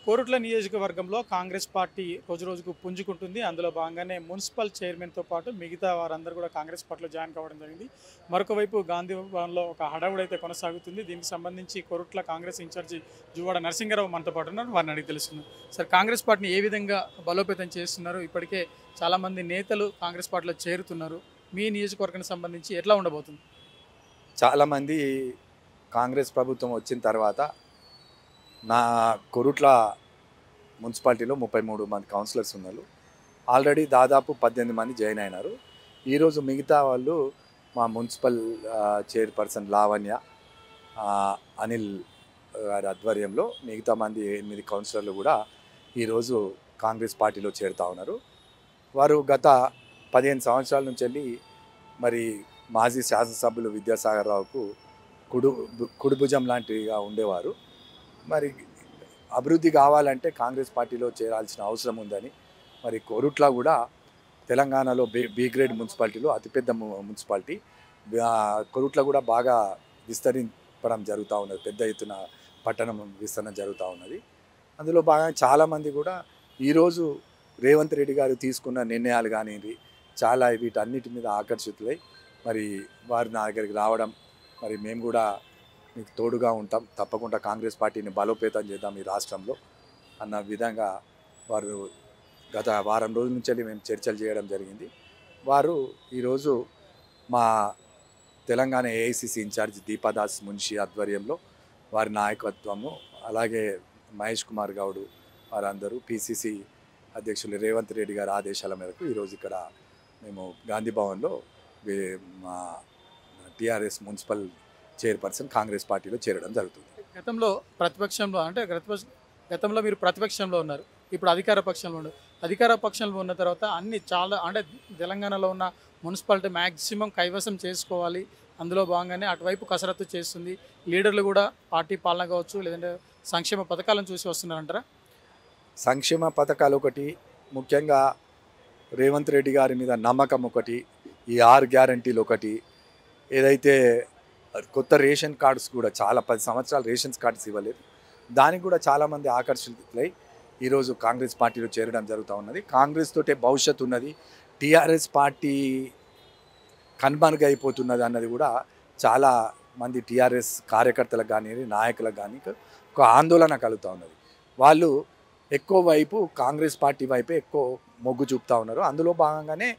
కోరుట్ల నియోజకవర్గంలో కాంగ్రెస్ పార్టీ రోజురోజుకు పుంజుకుంటుంది. అందులో భాగంగానే మున్సిపల్ చైర్మన్‌తో పాటు మిగతా వారందరూ కూడా కాంగ్రెస్ పార్టీలో జాయిన్ కావడం జరిగింది. మరొక వైపు గాంధీ భవన్‌లో ఒక హడావుడైతే కొనసాగుతుంది. దీనికి సంబంధించి కోరుట్ల కాంగ్రెస్ ఇన్ఛార్జి జువ్వాడ నరసింహారావు మనతో పాటు ఉన్నారు. వారిని అడిగి తెలుసుకుందాం. సార్, కాంగ్రెస్ పార్టీని ఏ విధంగా బలోపేతం చేస్తున్నారు? ఇప్పటికే చాలామంది నేతలు కాంగ్రెస్ పార్టీలో చేరుతున్నారు. మీ నియోజకవర్గానికి సంబంధించి ఎట్లా ఉండబోతుంది? చాలామంది కాంగ్రెస్ ప్రభుత్వం వచ్చిన తర్వాత నా కొరుట్ల మున్సిపాలిటీలో 33 మంది కౌన్సిలర్స్ ఉన్నారు. ఆల్రెడీ దాదాపు 18 మంది జాయిన్ అయినారు. ఈరోజు మిగతా వాళ్ళు మా మున్సిపల్ చైర్పర్సన్ లావణ్య, అనిల్ గారి ఆధ్వర్యంలో మిగతా మంది 8 కౌన్సిలర్లు కూడా ఈరోజు కాంగ్రెస్ పార్టీలో చేరుతూ ఉన్నారు. వారు గత 15 సంవత్సరాల నుంచి వెళ్ళి మరి మాజీ శాసనసభ్యులు విద్యాసాగర్ రావుకు కుడిభుజం లాంటిగా ఉండేవారు. మరి అభివృద్ధి కావాలంటే కాంగ్రెస్ పార్టీలో చేరాల్సిన అవసరం ఉందని మరి కోరుట్ల కూడా తెలంగాణలో బి గ్రేడ్ మున్సిపాలిటీలో అతిపెద్ద మున్సిపాలిటీ. కోరుట్ల కూడా బాగా విస్తరించడం జరుగుతూ ఉన్నది. పెద్ద ఎత్తున పట్టణం విస్తరణ జరుగుతూ ఉన్నది. అందులో భాగంగా చాలామంది కూడా ఈరోజు రేవంత్ రెడ్డి గారు తీసుకున్న నిర్ణయాలు కానివ్వండి, చాలా వీటన్నిటి మీద ఆకర్షితులై మరి వారు నా దగ్గరికి రావడం, మరి మేము కూడా మీకు తోడుగా ఉంటాం, తప్పకుండా కాంగ్రెస్ పార్టీని బలోపేతం చేద్దాం ఈ రాష్ట్రంలో అన్న విధంగా వారు గత వారం రోజుల నుంచి మేము చర్చలు చేయడం జరిగింది. వారు ఈరోజు మా తెలంగాణ ఏఐసిసి ఇన్ఛార్జ్ దీపాదాస్ మున్షి ఆధ్వర్యంలో వారి నాయకత్వము, అలాగే మహేష్ కుమార్ గౌడ్ వారందరూ పిసిసి అధ్యక్షులు రేవంత్ రెడ్డి గారి ఆదేశాల మేరకు ఈరోజు ఇక్కడ మేము గాంధీ భవన్లో మా టీఆర్ఎస్ మున్సిపల్ చైర్పర్సన్ కాంగ్రెస్ పార్టీలో చేరడం జరుగుతుంది. గతంలో ప్రతిపక్షంలో అంటే గతంలో మీరు ప్రతిపక్షంలో ఉన్నారు, ఇప్పుడు అధికార పక్షంలో ఉన్నారు. అధికార పక్షంలో ఉన్న తర్వాత అన్ని చాలా అంటే తెలంగాణలో ఉన్న మున్సిపాలిటీ మ్యాక్సిమం కైవసం చేసుకోవాలి, అందులో భాగంగానే అటువైపు కసరత్తు చేస్తుంది. లీడర్లు కూడా పార్టీ పాలన కావచ్చు, లేదంటే సంక్షేమ పథకాలను చూసి వస్తున్నారంటారా? సంక్షేమ పథకాలు ఒకటి, ముఖ్యంగా రేవంత్ రెడ్డి గారి మీద నమ్మకం ఒకటి, ఈ 6 గ్యారంటీలు ఒకటి, ఏదైతే కొత్త రేషన్ కార్డ్స్ కూడా చాలా 10 సంవత్సరాలు రేషన్ కార్డ్స్ ఇవ్వలేదు, దానికి కూడా చాలామంది ఆకర్షితులై ఈరోజు కాంగ్రెస్ పార్టీలో చేరడం జరుగుతూ ఉన్నది. కాంగ్రెస్ తోటే భవిష్యత్తు ఉన్నది, టీఆర్ఎస్ పార్టీ కనుమరుగైపోతున్నది అన్నది కూడా చాలా మంది టీఆర్ఎస్ కార్యకర్తలకు కానీ నాయకులకు కానీ ఒక ఆందోళన కలుగుతూ ఉన్నది. వాళ్ళు ఎక్కువ వైపు కాంగ్రెస్ పార్టీ వైపే ఎక్కువ మొగ్గు చూపుతూ ఉన్నారు. అందులో భాగంగానే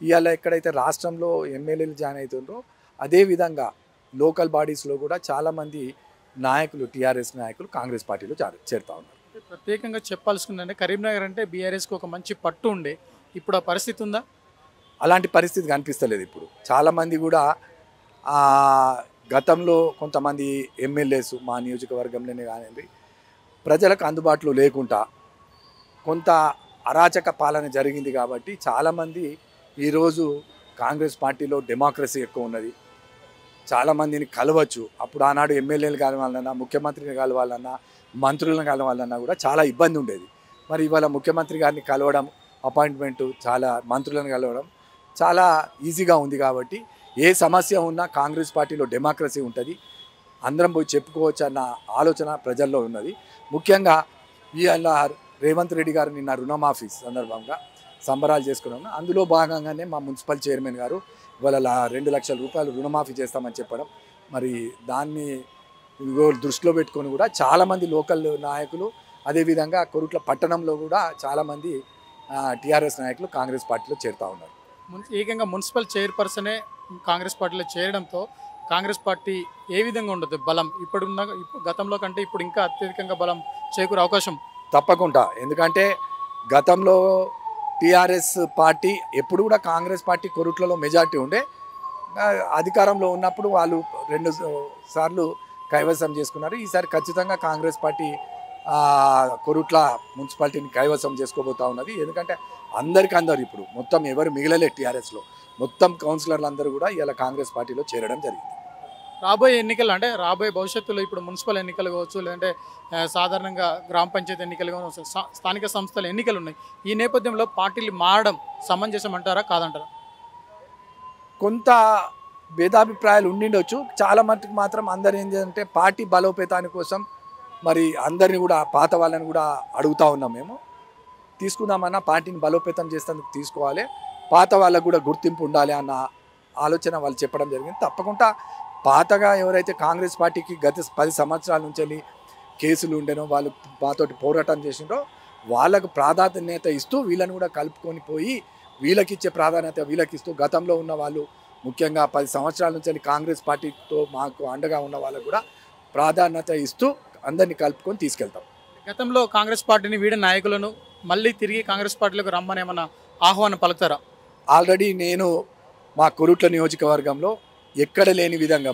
ఇవాళ ఎక్కడైతే రాష్ట్రంలో ఎమ్మెల్యేలు జాయిన్ అవుతుండ్రో అదేవిధంగా లోకల్ బాడీస్లో కూడా చాలామంది నాయకులు, టీఆర్ఎస్ నాయకులు కాంగ్రెస్ పార్టీలో చేరుతూ ఉన్నారు. ప్రత్యేకంగా చెప్పాల్సిందంటే కరీంనగర్ అంటే బీఆర్ఎస్కి ఒక మంచి పట్టు ఉండే, ఇప్పుడు ఆ పరిస్థితి ఉందా? అలాంటి పరిస్థితి కనిపిస్తలేదు. ఇప్పుడు చాలామంది కూడా గతంలో కొంతమంది ఎమ్మెల్యేస్ మా నియోజకవర్గంలోనే కానివ్వండి ప్రజలకు అందుబాటులో లేకుండా కొంత అరాచక పాలన జరిగింది కాబట్టి చాలామంది ఈరోజు కాంగ్రెస్ పార్టీలో డెమోక్రసీ ఎక్కువ ఉన్నది, చాలామందిని కలవచ్చు. అప్పుడు ఆనాడు ఎమ్మెల్యేలు కలవాలన్నా, ముఖ్యమంత్రిని కలవాలన్నా, మంత్రులను కలవాలన్నా కూడా చాలా ఇబ్బంది ఉండేది. మరి ఇవాళ ముఖ్యమంత్రి గారిని కలవడం, అపాయింట్మెంటు, చాలా మంత్రులను కలవడం చాలా ఈజీగా ఉంది. కాబట్టి ఏ సమస్య ఉన్నా కాంగ్రెస్ పార్టీలో డెమోక్రసీ ఉంటుంది, అందరం పోయి చెప్పుకోవచ్చు అన్న ఆలోచన ప్రజల్లో ఉన్నది. ముఖ్యంగా ఇవాళ రేవంత్ రెడ్డి గారు నిన్న రుణమాఫీ సందర్భంగా సంబరాలు చేసుకున్నాము. అందులో భాగంగానే మా మున్సిపల్ చైర్మన్ గారు ఇవాళ 2 లక్షల రూపాయలు రుణమాఫీ చేస్తామని చెప్పడం, మరి దాన్ని దృష్టిలో పెట్టుకొని కూడా చాలామంది లోకల్ నాయకులు, అదేవిధంగా కొరుట్ల పట్టణంలో కూడా చాలామంది టీఆర్ఎస్ నాయకులు కాంగ్రెస్ పార్టీలో చేరుతూ ఉన్నారు. ఏకంగా మున్సిపల్ చైర్పర్సనే కాంగ్రెస్ పార్టీలో చేరడంతో కాంగ్రెస్ పార్టీ ఏ విధంగా ఉండదు బలం? ఇప్పుడున్న గతంలో కంటే ఇప్పుడు ఇంకా అత్యధికంగా బలం చేకూరే అవకాశం తప్పకుండా. ఎందుకంటే గతంలో టీఆర్ఎస్ పార్టీ ఎప్పుడు కూడా కాంగ్రెస్ పార్టీ కొరుట్లలో మెజార్టీ ఉండే, అధికారంలో ఉన్నప్పుడు వాళ్ళు 2 సార్లు కైవసం చేసుకున్నారు. ఈసారి ఖచ్చితంగా కాంగ్రెస్ పార్టీ కొరుట్ల మున్సిపాలిటీని కైవసం చేసుకోబోతూ ఉన్నది. ఎందుకంటే అందరు ఇప్పుడు మొత్తం ఎవరు మిగిలలే, టీఆర్ఎస్లో మొత్తం కౌన్సిలర్లు అందరూ కూడా ఇలా కాంగ్రెస్ పార్టీలో చేరడం జరిగింది. రాబోయే ఎన్నికలు అంటే రాబోయే భవిష్యత్తులో ఇప్పుడు మున్సిపల్ ఎన్నికలు కావచ్చు, లేదంటే సాధారణంగా గ్రామ పంచాయతీ ఎన్నికలు కావచ్చు, స్థానిక సంస్థల ఎన్నికలు ఉన్నాయి. ఈ నేపథ్యంలో పార్టీలు మారడం సమంజసం అంటారా, కాదంటారా? కొంత భేదాభిప్రాయాలు ఉండిండొచ్చు. చాలా మటుకు మాత్రం అందరూ ఏంటంటే పార్టీ బలోపేతాని కోసం మరి అందరిని కూడా పాత వాళ్ళని కూడా అడుగుతూ ఉన్నాం మేము. తీసుకుందామన్నా పార్టీని బలోపేతం చేసేందుకు తీసుకోవాలి, పాత వాళ్ళకు కూడా గుర్తింపు ఉండాలి అన్న ఆలోచన వాళ్ళు చెప్పడం జరిగింది. తప్పకుండా పాతగా ఎవరైతే కాంగ్రెస్ పార్టీకి గత 10 సంవత్సరాల నుంచి వెళ్ళి కేసులు ఉండేనో, వాళ్ళు మాతోటి పోరాటం చేసిండ్రో వాళ్ళకు ప్రాధాన్యత ఇస్తూ వీళ్ళని కూడా కలుపుకొని పోయి వీళ్ళకి ఇచ్చే ప్రాధాన్యత వీళ్ళకి ఇస్తూ, గతంలో ఉన్న వాళ్ళు ముఖ్యంగా 10 సంవత్సరాల నుంచి వెళ్ళి కాంగ్రెస్ పార్టీతో మాకు అండగా ఉన్న వాళ్ళకు కూడా ప్రాధాన్యత ఇస్తూ అందరినీ కలుపుకొని తీసుకెళ్తాం. గతంలో కాంగ్రెస్ పార్టీని వీడిన నాయకులను మళ్ళీ తిరిగి కాంగ్రెస్ పార్టీలోకి రమ్మని ఏమన్నా ఆహ్వానం పలుకుతారా? ఆల్రెడీ నేను మా కొరుట్ల నియోజకవర్గంలో ఎక్కడ లేని విధంగా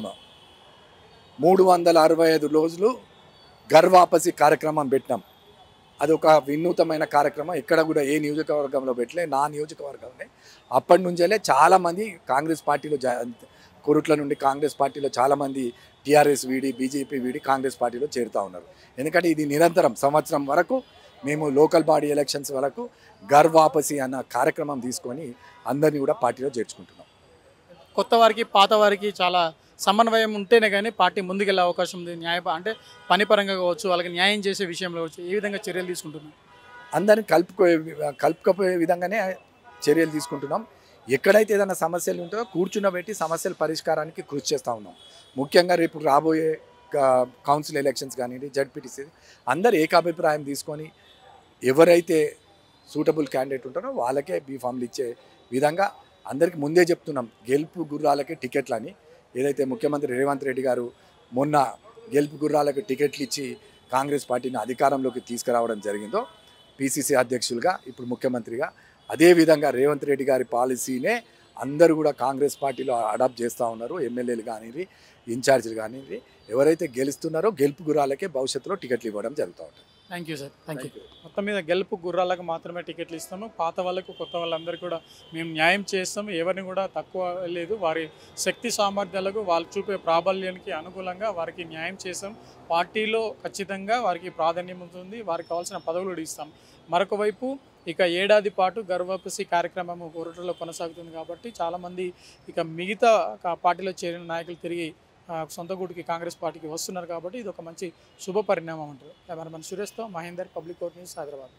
365 రోజులు గర్వాపసి కార్యక్రమం పెట్టినాం. అది ఒక వినూతమైన కార్యక్రమం, ఎక్కడ కూడా ఏ నియోజకవర్గంలో పెట్టలే, నా నియోజకవర్గంలో. అప్పటి నుంచే చాలామంది కాంగ్రెస్ పార్టీలో కొరుట్ల నుండి కాంగ్రెస్ పార్టీలో చాలామంది టీఆర్ఎస్ వీడి బీజేపీ వీడి కాంగ్రెస్ పార్టీలో చేరుతూ ఉన్నారు. ఎందుకంటే ఇది నిరంతరం సంవత్సరం వరకు మేము లోకల్ బాడీ ఎలక్షన్స్ వరకు గర్వాపసి అన్న కార్యక్రమం తీసుకొని అందరినీ కూడా పార్టీలో చేర్చుకుంటున్నాం. కొత్త వారికి పాత వారికి చాలా సమన్వయం ఉంటేనే కానీ పార్టీ ముందుకెళ్ళే అవకాశం ఉంది. అంటే పనిపరంగా కావచ్చు, వాళ్ళకి న్యాయం చేసే విషయంలో కావచ్చు, ఏ విధంగా చర్యలు తీసుకుంటున్నాం? అందరిని కలుపుకపోయే విధంగానే చర్యలు తీసుకుంటున్నాం. ఎక్కడైతే ఏదైనా సమస్యలు ఉంటుందో కూర్చున్నబెట్టి సమస్యల పరిష్కారానికి కృషి చేస్తూ ఉన్నాం. ముఖ్యంగా రేపు రాబోయే కౌన్సిల్ ఎలక్షన్స్ కానివ్వండి, జడ్పీటీసీ అందరు ఏకాభిప్రాయం తీసుకొని ఎవరైతే సూటబుల్ క్యాండిడేట్ ఉంటారో వాళ్ళకే బీఫామ్లు ఇచ్చే విధంగా అందరికీ ముందే చెప్తున్నాం. గెలుపు గుర్రాలకే టికెట్లు అని ఏదైతే ముఖ్యమంత్రి రేవంత్ రెడ్డి గారు మొన్న గెలుపు గుర్రాలకు టికెట్లు ఇచ్చి కాంగ్రెస్ పార్టీని అధికారంలోకి తీసుకురావడం జరిగిందో, పిసిసి అధ్యక్షులుగా ఇప్పుడు ముఖ్యమంత్రిగా, అదేవిధంగా రేవంత్ రెడ్డి గారి పాలసీనే అందరూ కూడా కాంగ్రెస్ పార్టీలో అడాప్ట్ చేస్తూ ఉన్నారు. ఎమ్మెల్యేలు కానివ్వండి, ఇన్ఛార్జీలు కానివ్వండి, ఎవరైతే గెలుస్తున్నారో గెలుపు గుర్రాలకే భవిష్యత్తులో టికెట్లు ఇవ్వడం జరుగుతూ ఉంటుంది. Thank you sir, thank you. మొత్తం మీద గెలుపు గుర్రాలకు మాత్రమే టికెట్లు ఇస్తాము, పాత వాళ్ళకు కొత్త వాళ్ళందరికీ కూడా మేము న్యాయం చేస్తాము. ఎవరిని కూడా తక్కువ లేదు, వారి శక్తి సామర్థ్యాలకు వాళ్ళు చూపే ప్రాబల్యానికి అనుకూలంగా వారికి న్యాయం చేస్తాం. పార్టీలో ఖచ్చితంగా వారికి ప్రాధాన్యం ఉంటుంది, వారికి కావాల్సిన పదవులు కూడా ఇస్తాం. మరొక వైపు ఇక ఏడాది పాటు గర్వాపసి కార్యక్రమం కోరుటలో కొనసాగుతుంది కాబట్టి చాలామంది ఇక మిగతా పార్టీలో చేరిన నాయకులు తిరిగి సొంత గూటికి కాంగ్రెస్ పార్టీకి వస్తున్నారు కాబట్టి ఇది ఒక మంచి శుభ పరిణామం అంటారు. కెమెరామెన్ సురేష్తో Mahender, public court news, Hyderabad.